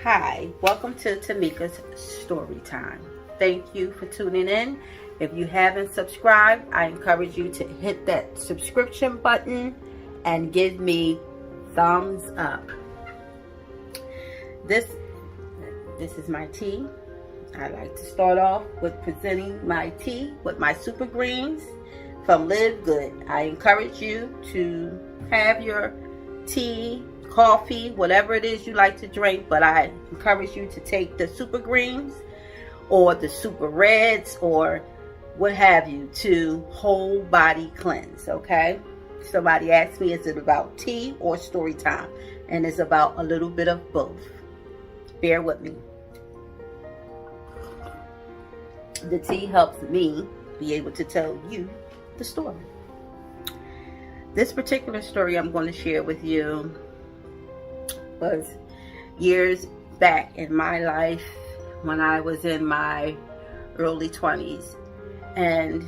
Hi, welcome to Tamika's Story Time. Thank you for tuning in. If you haven't subscribed, I encourage you to hit that subscription button and give me thumbs up. This is my tea. I like to start off with presenting my tea with my super greens from Live Good. I encourage you to have your tea, coffee, whatever it is you like to drink, but I encourage you to take the super greens or the super reds or what have you to whole body cleanse. Okay, somebody asked me, is it about tea or story time? And it's about a little bit of both. Bear with me. The tea helps me be able to tell you the story. This particular story I'm going to share with you was years back in my life when I was in my early 20s, and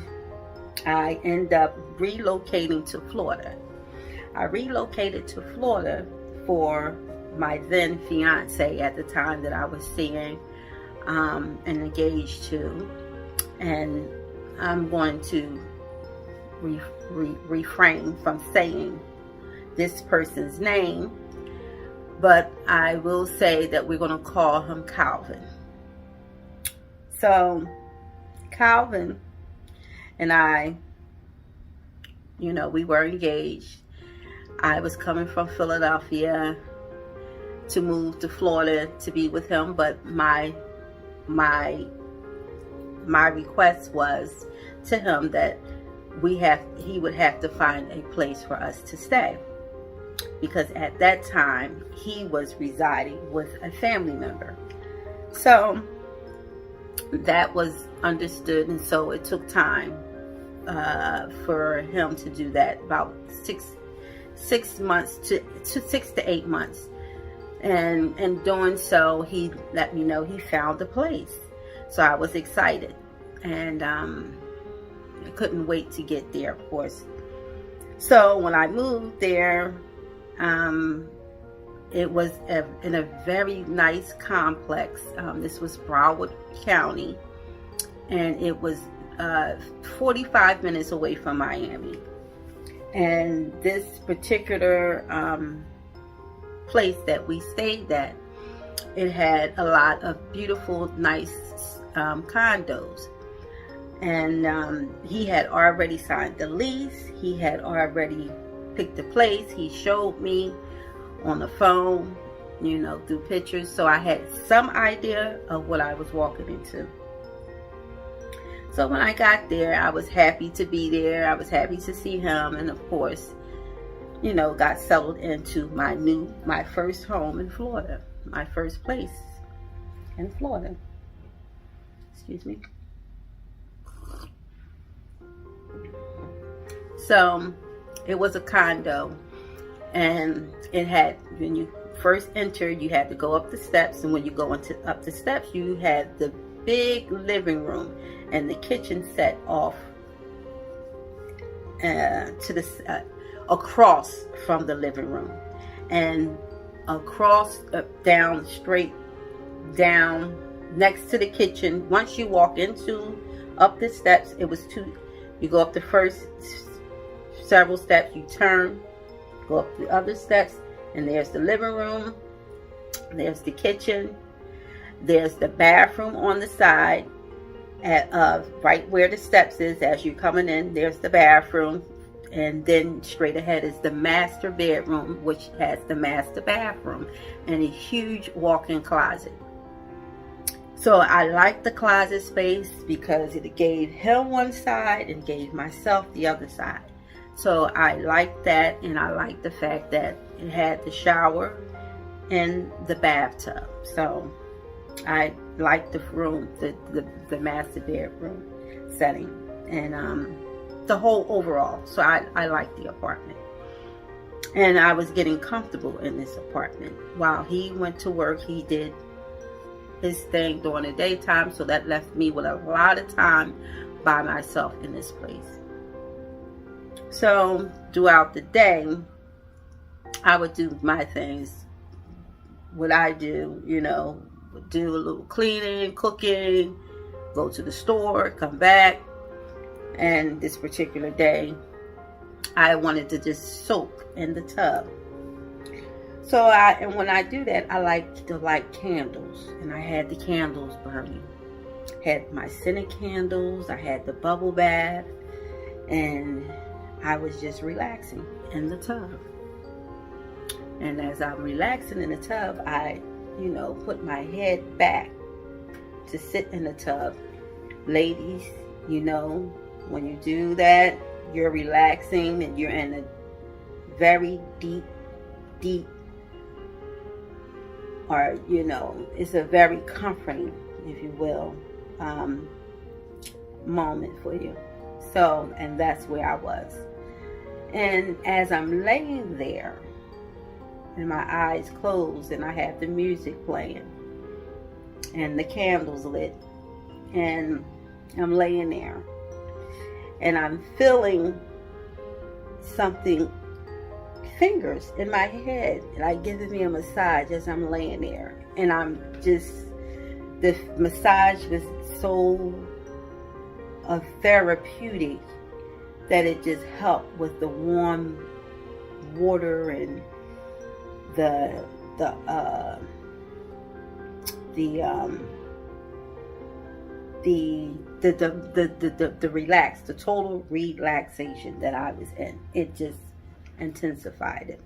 I ended up relocating to Florida. I relocated to Florida for my then fiance at the time that I was seeing and engaged to, and I'm going to refrain from saying this person's name, but I will say that we're going to call him Calvin. So Calvin and I, we were engaged. I was coming from Philadelphia to move to Florida to be with him, but my request was to him that he would have to find a place for us to stay, because at that time he was residing with a family member. So that was understood, and so it took time for him to do that, about 6 months to 6 to 8 months. And doing so, he let me know he found a place. So I was excited, and I couldn't wait to get there, of course. So when I moved there, it was in a very nice complex. This was Broward County, and it was 45 minutes away from Miami. And this particular place that we stayed at, it had a lot of beautiful, nice condos. And he had already signed the lease. He had already picked the place. He showed me on the phone, through pictures. So I had some idea of what I was walking into. So when I got there, I was happy to be there. I was happy to see him. And of course, got settled into my first home in Florida. My first place in Florida. Excuse me. So it was a condo, and it had, when you first entered, you had to go up the steps, and when you go up the steps, you had the big living room and the kitchen set off to the across from the living room, and across straight down next to the kitchen. Once you walk up the steps, it was you go up the first several steps, you turn, go up the other steps, and there's the living room, there's the kitchen, there's the bathroom on the side, right where the steps is. As you're coming in, there's the bathroom, and then straight ahead is the master bedroom, which has the master bathroom and a huge walk-in closet. So I liked the closet space because it gave him one side and gave myself the other side. So I liked that, and I liked the fact that it had the shower and the bathtub. So I liked the room, the master bedroom setting, and the whole overall. So I liked the apartment, and I was getting comfortable in this apartment. While he went to work, he did his thing during the daytime, so that left me with a lot of time by myself in this place. So throughout the day, I would do my things what I do, do a little cleaning, cooking, go to the store, come back. And this particular day, I wanted to just soak in the tub. So when I do that, I like to light candles, and I had the candles burning. Had my scented candles, I had the bubble bath, and I was just relaxing in the tub. And as I'm relaxing in the tub, I, put my head back to sit in the tub. Ladies, when you do that, you're relaxing and you're in a very deep, or, it's a very comforting, if you will, moment for you. So, and that's where I was. And as I'm laying there, and my eyes closed, and I have the music playing, and the candles lit, and I'm laying there, and I'm feeling something, fingers in my head, like giving me a massage as I'm laying there. And the massage was so therapeutic that it just helped with the warm water and the total relaxation that I was in. It just intensified it.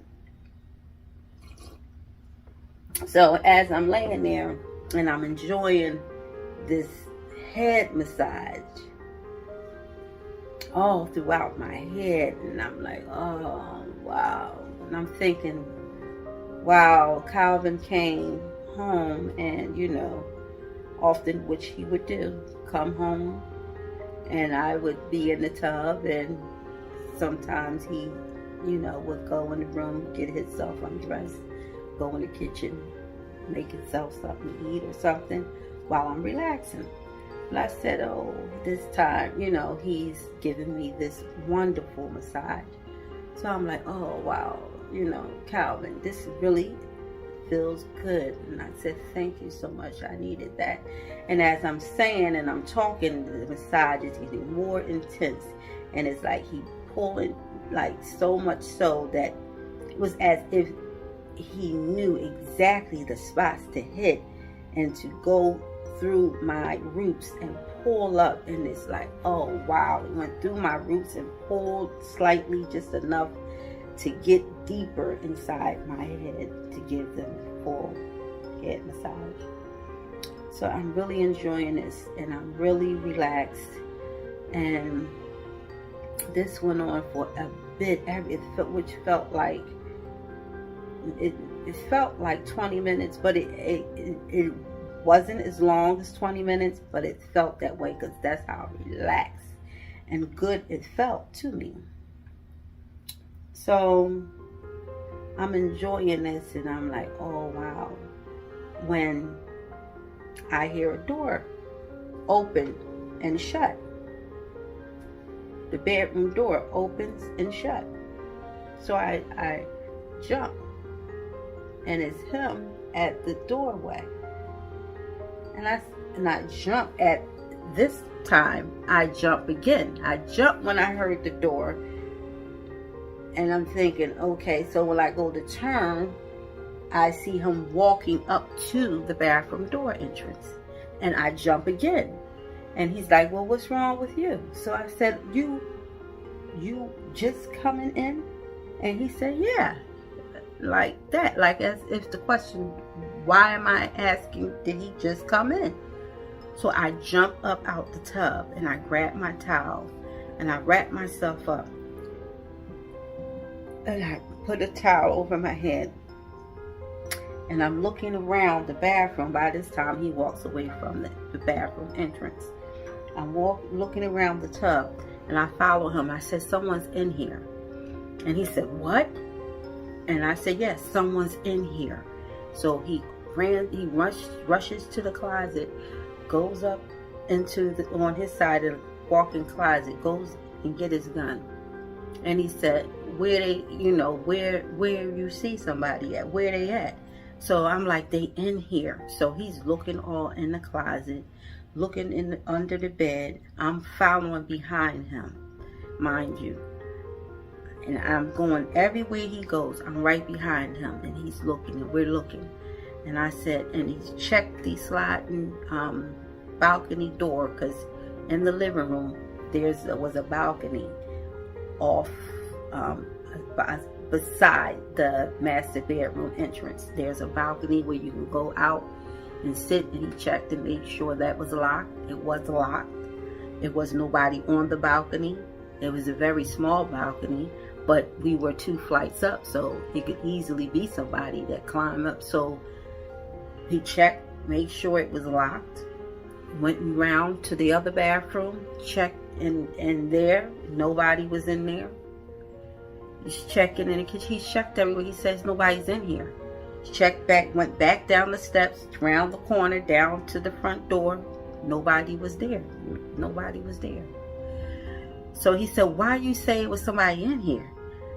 So as I'm laying there and I'm enjoying this head massage all throughout my head, and I'm like, oh wow, and I'm thinking, wow, Calvin came home, and often, which he would do, come home, and I would be in the tub, and sometimes he, would go in the room, get himself undressed, go in the kitchen, make himself something to eat or something while I'm relaxing. And I said, oh, this time, he's giving me this wonderful massage. So I'm like, oh, wow, Calvin, this really feels good. And I said, thank you so much. I needed that. And as I'm saying and I'm talking, the massage is getting more intense. And it's like he pulling, like so much so that it was as if he knew exactly the spots to hit and to go through my roots and pull up. And it's like, oh wow, it went through my roots and pulled slightly, just enough to get deeper inside my head to give them full head massage. So I'm really enjoying this, and I'm really relaxed. And this went on for a bit, which felt like it felt like 20 minutes, but it wasn't as long as 20 minutes, but it felt that way because that's how relaxed and good it felt to me. So I'm enjoying this, and I'm like, oh wow. When I hear a door open and shut, the bedroom door opens and shut. So I jump, and it's him at the doorway. And I jump at this time. I jump again. I jump when I heard the door. And I'm thinking, okay, so when I go to turn, I see him walking up to the bathroom door entrance. And I jump again. And he's like, well, what's wrong with you? So I said, you just coming in? And he said, yeah. Like that. Like as if the question, why am I asking, did he just come in? So I jump up out the tub, and I grab my towel, and I wrap myself up. And I put a towel over my head, and I'm looking around the bathroom. By this time, he walks away from the bathroom entrance. I'm looking around the tub, and I follow him. I said, someone's in here. And he said, what? And I said, yes, someone's in here. So he rushes to the closet, goes up on his side of the walk-in closet, goes and get his gun. And he said, where you see somebody at, where they at? So I'm like, they in here. So he's looking all in the closet, looking under the bed. I'm following behind him, mind you. And I'm going everywhere he goes. I'm right behind him, and he's looking, and we're looking. And I said, and he's checked the sliding balcony door, because in the living room there was a balcony off beside the master bedroom entrance. There's a balcony where you can go out and sit, and he checked and made sure that was locked. It was locked. It was nobody on the balcony. It was a very small balcony, but we were 2 flights up, so it could easily be somebody that climbed up. So he checked, made sure it was locked, went around to the other bathroom, checked in there. Nobody was in there. He's checking in the kitchen. He checked everywhere. He says nobody's in here. He checked back, went back down the steps, around the corner, down to the front door. Nobody was there. Nobody was there. So he said, why you say it was somebody in here?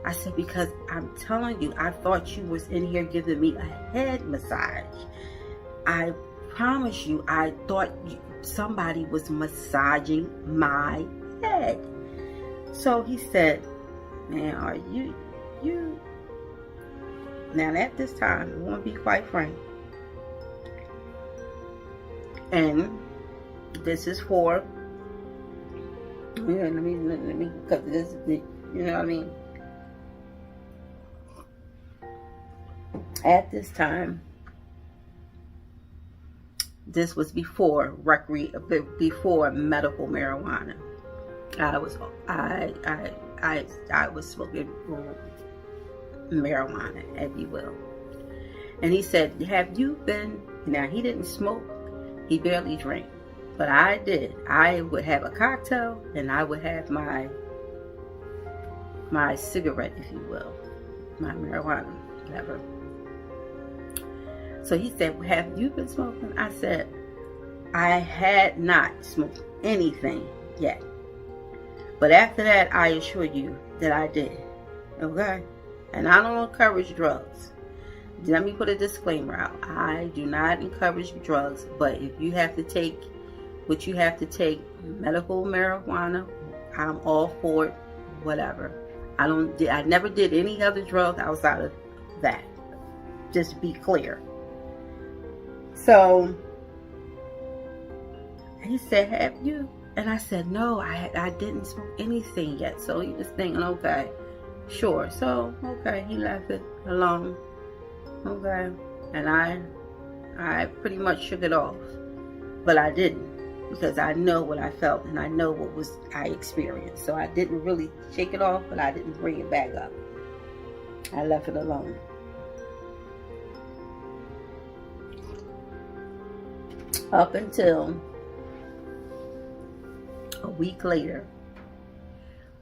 I said, because I'm telling you, I thought you was in here giving me a head massage. I promise you, I thought somebody was massaging my head. So he said, man, are you? Now at this time, I want to be quite frank. And this is for, let me, because this, you know what I mean? At this time, this was before before medical marijuana. I was smoking marijuana, if you will. And he said, have you been, now he didn't smoke, he barely drank, but I did. I would have a cocktail, and I would have my cigarette, if you will, my marijuana, whatever. So he said, have you been smoking? I said, I had not smoked anything yet. But after that, I assure you that I did. Okay? And I don't encourage drugs. Let me put a disclaimer out. I do not encourage drugs, but if you have to take what you have to take, medical marijuana, I'm all for it, whatever. I never did any other drug outside of that. Just to be clear. So he said, have you? And I said, no, I didn't smoke anything yet. So he was thinking, okay, sure. So, okay, he left it alone. Okay. And I pretty much shook it off. But I didn't, because I know what I felt, and I know what I experienced. So I didn't really shake it off, but I didn't bring it back up. I left it alone. Up until a week later,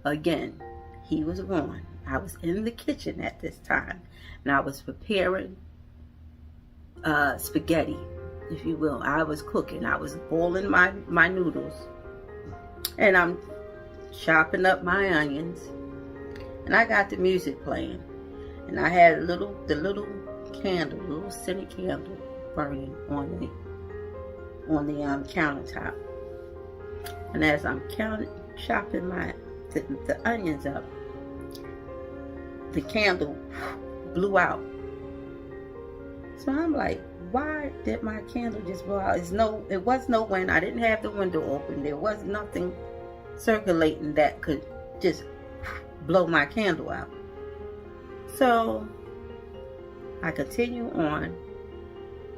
again, he was gone. I was in the kitchen at this time, and I was preparing spaghetti, if you will. I was cooking. I was boiling my noodles, and I'm chopping up my onions, and I got the music playing, and I had the little candle, little scented candle burning on the countertop. And as I'm chopping the onions up, the candle blew out. So I'm like, why did my candle just blow out? It was no wind. I didn't have the window open. There was nothing circulating that could just blow my candle out. So I continue on,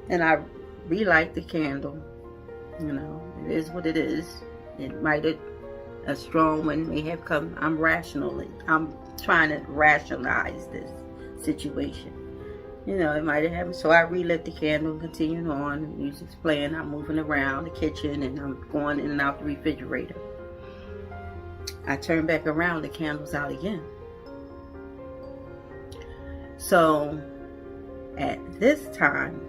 and I relight the candle. You know, it is what it is. It might have, a strong wind may have come. I'm trying to rationalize this situation. You know, it might have happened. So I relit the candle and continued on. The music's playing. I'm moving around the kitchen, and I'm going in and out the refrigerator. I turn back around, the candle's out again. So at this time,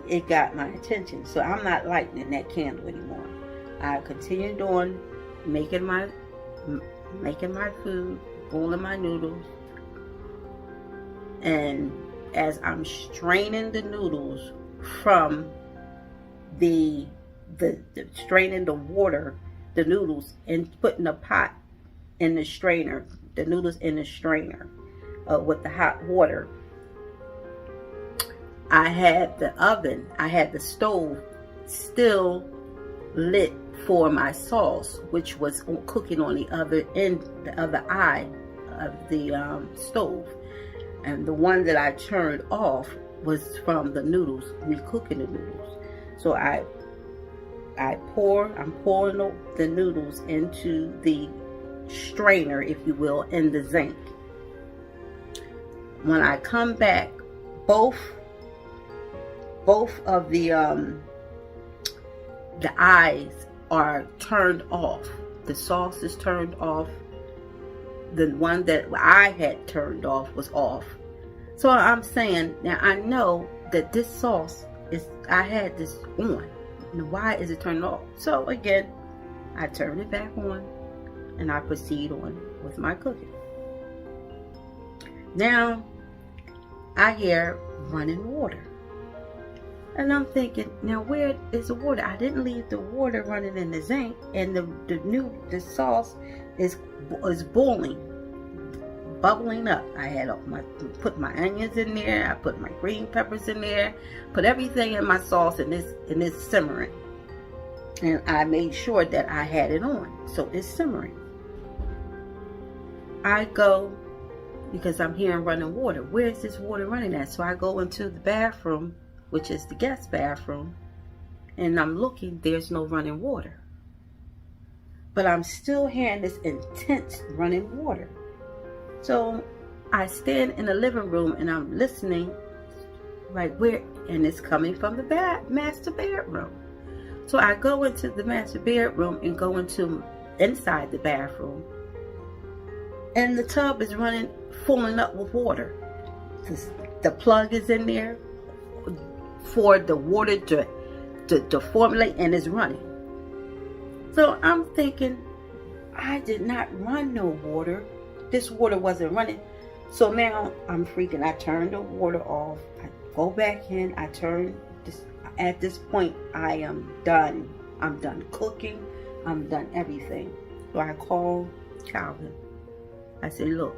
it got my attention. So I'm not lighting that candle anymore. I continued on making my food, boiling my noodles, and as I'm straining the noodles from the straining the water, the noodles, and putting the pot in the strainer, the noodles in the strainer with the hot water. I had the stove still lit for my sauce, which was cooking on the other end, the other eye of the stove. And the one that I turned off was from the noodles, me cooking the noodles. So I'm pouring the noodles into the strainer, if you will, in the zinc. When I come back, both of the eyes are turned off. The sauce is turned off. The one that I had turned off was off. So I'm saying, now I know that this sauce I had this on. Now why is it turned off? So again, I turn it back on and I proceed on with my cooking. Now I hear running water. And I'm thinking, now where is the water? I didn't leave the water running in the zinc, and the sauce is boiling, bubbling up. I had put my onions in there, I put my green peppers in there, put everything in my sauce, and it's simmering. And I made sure that I had it on, so it's simmering. I go, because I'm hearing running water. Where is this water running at? So I go into the bathroom, which is the guest bathroom, and I'm looking, there's no running water. But I'm still hearing this intense running water. So I stand in the living room and I'm listening, like where, and it's coming from the master bedroom. So I go into the master bedroom and go inside the bathroom, and the tub is running, filling up with water. The plug is in there for the water to formulate, and it's running. So I'm thinking, I did not run no water. This water wasn't running. So now I'm freaking. I turn the water off. I go back in. I turn this. At this point, I am done. I'm done cooking. I'm done everything. So I call Calvin. I say, look,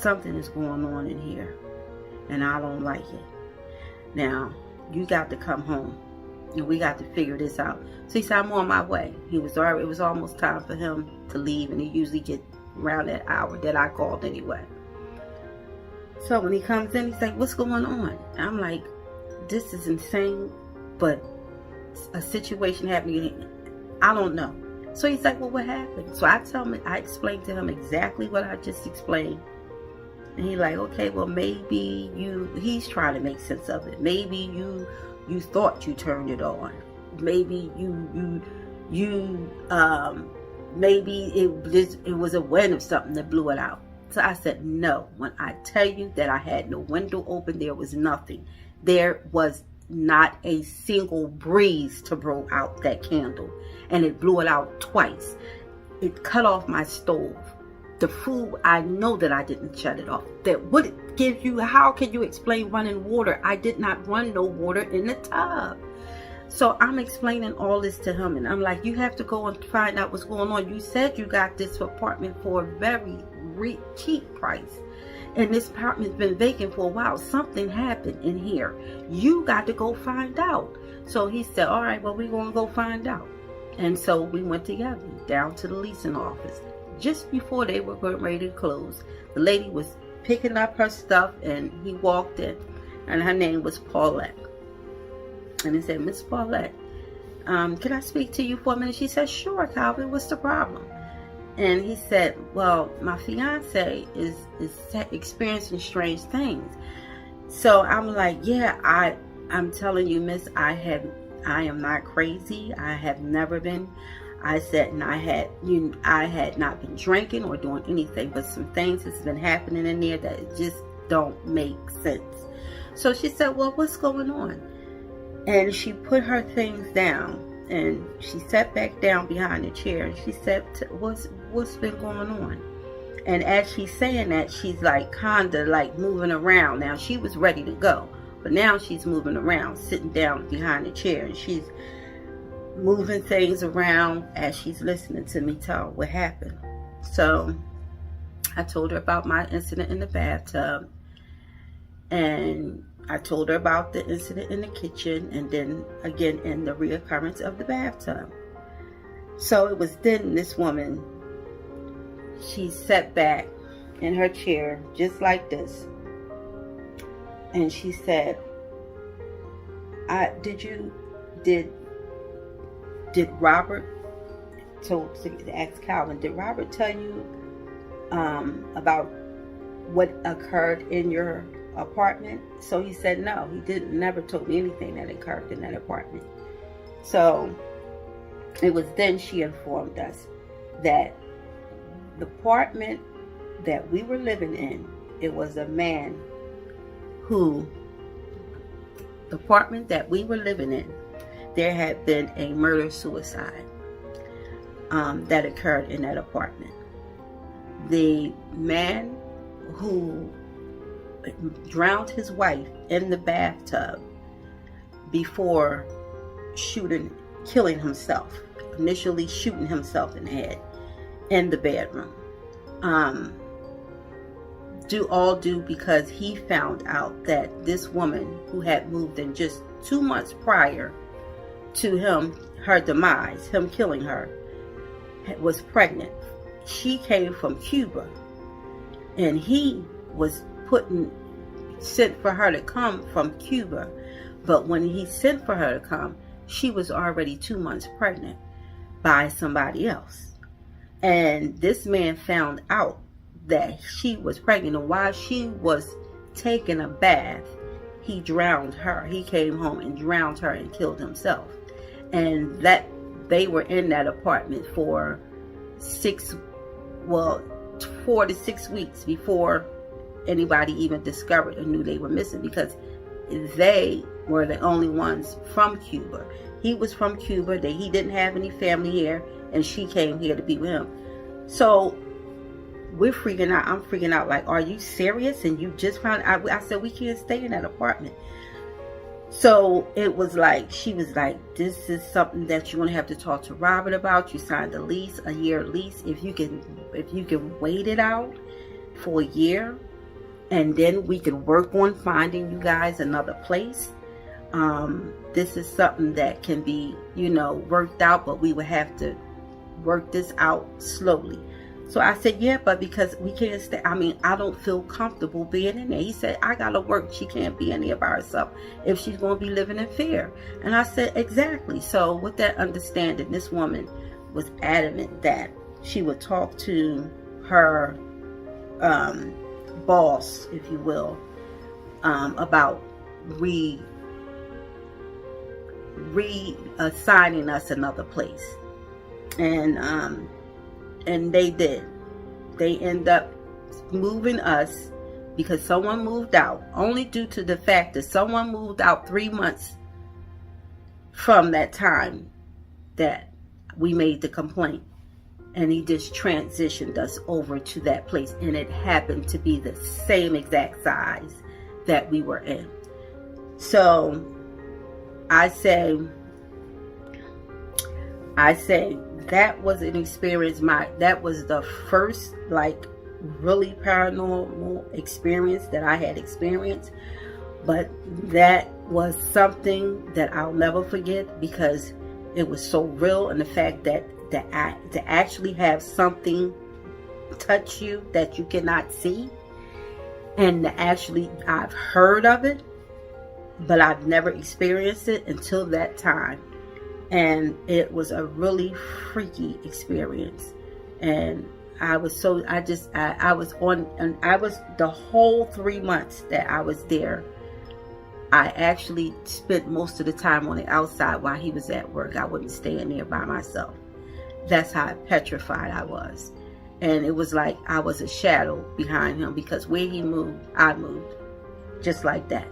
something is going on in here, and I don't like it. Now, you got to come home, and we got to figure this out. So he said, I'm on my way. It was almost time for him to leave, and he usually gets around that hour that I called anyway. So when he comes in, he's like, what's going on? I'm like, this is insane, but a situation happening, I don't know. So he's like, well, what happened? So I explained to him exactly what I just explained. And he's like, okay, well, maybe he's trying to make sense of it. Maybe you thought you turned it on. Maybe maybe it was a wind or something that blew it out. So I said, no. When I tell you that I had no window open, there was nothing. There was not a single breeze to blow out that candle. And it blew it out twice. It cut off my stove. The food, I know that I didn't shut it off. That would it give you, how can you explain running water? I did not run no water in the tub. So I'm explaining all this to him, and I'm like, you have to go and find out what's going on. You said you got this apartment for a very cheap price, and this apartment's been vacant for a while. Something happened in here. You got to go find out. So he said, all right, well, we're going to go find out. And so we went together down to the leasing office. Just before they were getting ready to close, the lady was picking up her stuff, and he walked in, and her name was Paulette. And he said, Miss Paulette, can I speak to you for a minute? She said, sure, Calvin, what's the problem? And he said, well, my fiance is experiencing strange things. So I'm like, yeah, I'm telling you, miss, I am not crazy. I have never been. I said, and I had not been drinking or doing anything, but some things has been happening in there that just don't make sense. So she said, well, what's going on? And she put her things down, and she sat back down behind the chair, and she said, what's been going on? And as she's saying that, she's like kinda like moving around. Now she was ready to go, but now she's moving around, sitting down behind the chair, and she's moving things around as she's listening to me tell what happened. So I told her about my incident in the bathtub, and I told her about the incident in the kitchen, and then again in the reoccurrence of the bathtub. So it was then this woman, she sat back in her chair just like this, and she said, did Robert, to ask Calvin, did Robert tell you about what occurred in your apartment? So he said no, he didn't, never told me anything that occurred in that apartment. So it was then she informed us that the apartment that we were living in, it was a man who, the apartment that we were living in, there had been a murder-suicide that occurred in that apartment. The man who drowned his wife in the bathtub before killing himself, initially shooting himself in the head in the bedroom, due because he found out that this woman who had moved in just 2 months prior to her demise, him killing her, was pregnant. She came from Cuba, and he was sent for her to come from Cuba, but when he sent for her to come, she was already 2 months pregnant by somebody else. And this man found out that she was pregnant, and while she was taking a bath, he drowned her. He came home and drowned her and killed himself. And that they were in that apartment for 4 to 6 weeks before anybody even discovered or knew they were missing, because they were the only ones from Cuba. He was from Cuba, that he didn't have any family here, and she came here to be with him. So we're freaking out. I'm freaking out, like, are you serious? And you just found out? I said, we can't stay in that apartment. So it was like, she was like, this is something that you're going to have to talk to Robert about. You signed a lease, a year lease. If you can wait it out for a year, and then we can work on finding you guys another place. This is something that can be, worked out, but we would have to work this out slowly. So I said, yeah, but because we can't stay, I don't feel comfortable being in there. He said, I gotta work. She can't be in there by herself if she's going to be living in fear. And I said, exactly. So with that understanding, this woman was adamant that she would talk to her boss, if you will, about reassigning us another place. And they did. They end up moving us because someone moved out, only due to the fact that someone moved out 3 months from that time that we made the complaint. And he just transitioned us over to that place. And it happened to be the same exact size that we were in. So I say that was an experience. That was the first really paranormal experience that I had experienced. But that was something that I'll never forget, because it was so real, and the fact that to actually have something touch you that you cannot see, and I've heard of it, but I've never experienced it until that time. And it was a really freaky experience. And I was the whole 3 months that I was there, I actually spent most of the time on the outside while he was at work. I wouldn't stay in there by myself. That's how petrified I was. And it was like I was a shadow behind him, because where he moved, I moved. Just like that.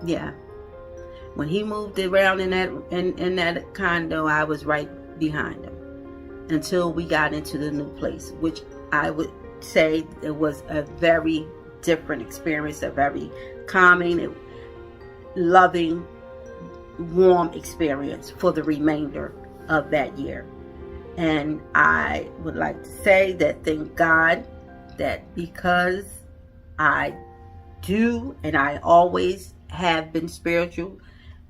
Yeah. When he moved around in that condo, I was right behind him until we got into the new place, which say it was a very different experience, a very calming, loving, warm experience for the remainder of that year. And I would like to say that thank God that because I do and I always have been spiritual,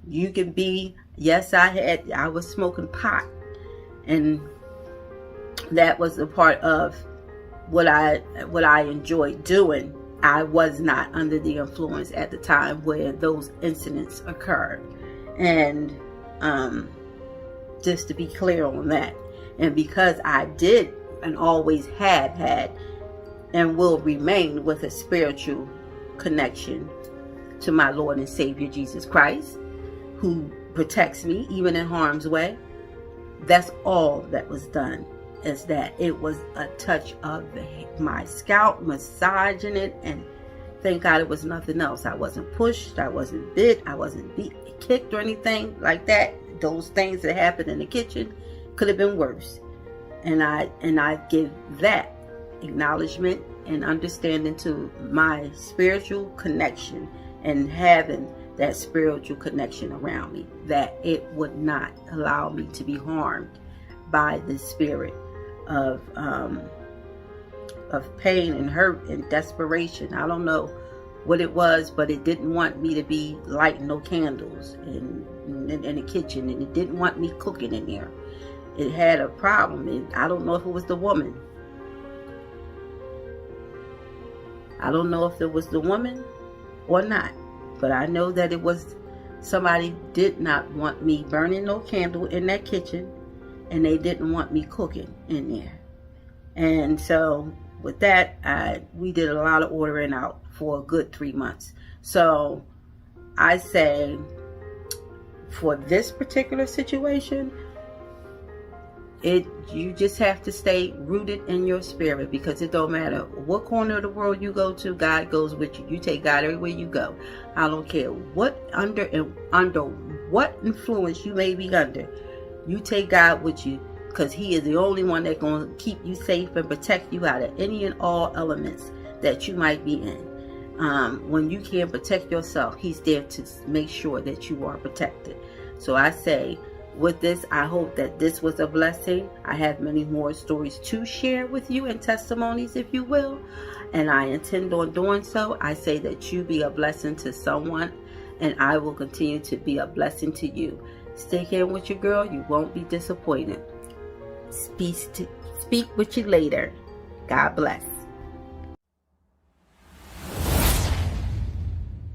you can be, yes, I was smoking pot, and that was a part of what I enjoyed doing. I was not under the influence at the time where those incidents occurred. And just to be clear on that, and because I did and always have had and will remain with a spiritual connection to my Lord and Savior Jesus Christ, who protects me even in harm's way, that's all that was done, is that it was a touch of my scalp, massaging it, and thank God it was nothing else. I wasn't pushed, I wasn't bit, I wasn't kicked or anything like that. Those things that happened in the kitchen could have been worse. And I give that acknowledgement and understanding to my spiritual connection, and having that spiritual connection around me, that it would not allow me to be harmed by the spirit of pain and hurt and desperation. I don't know what it was, but it didn't want me to be lighting no candles in the kitchen, and it didn't want me cooking in there. It had a problem, and I don't know if it was the woman. I don't know if it was the woman or not, but I know that it was somebody did not want me burning no candle in that kitchen, and they didn't want me cooking in there. And so with that, we did a lot of ordering out for a good 3 months. So I say, for this particular situation, you just have to stay rooted in your spirit, because it don't matter what corner of the world you go to, God goes with you. You take God everywhere you go. I don't care what under what influence you may be under. You take God with you, because He is the only one that's going to keep you safe and protect you out of any and all elements that you might be in. When you can't protect yourself, He's there to make sure that you are protected. So I say, with this, I hope that this was a blessing. I have many more stories to share with you, and testimonies, if you will, and I intend on doing so. I say that you be a blessing to someone, and I will continue to be a blessing to you. Stick in with your girl. You won't be disappointed. Speak with you later. God bless.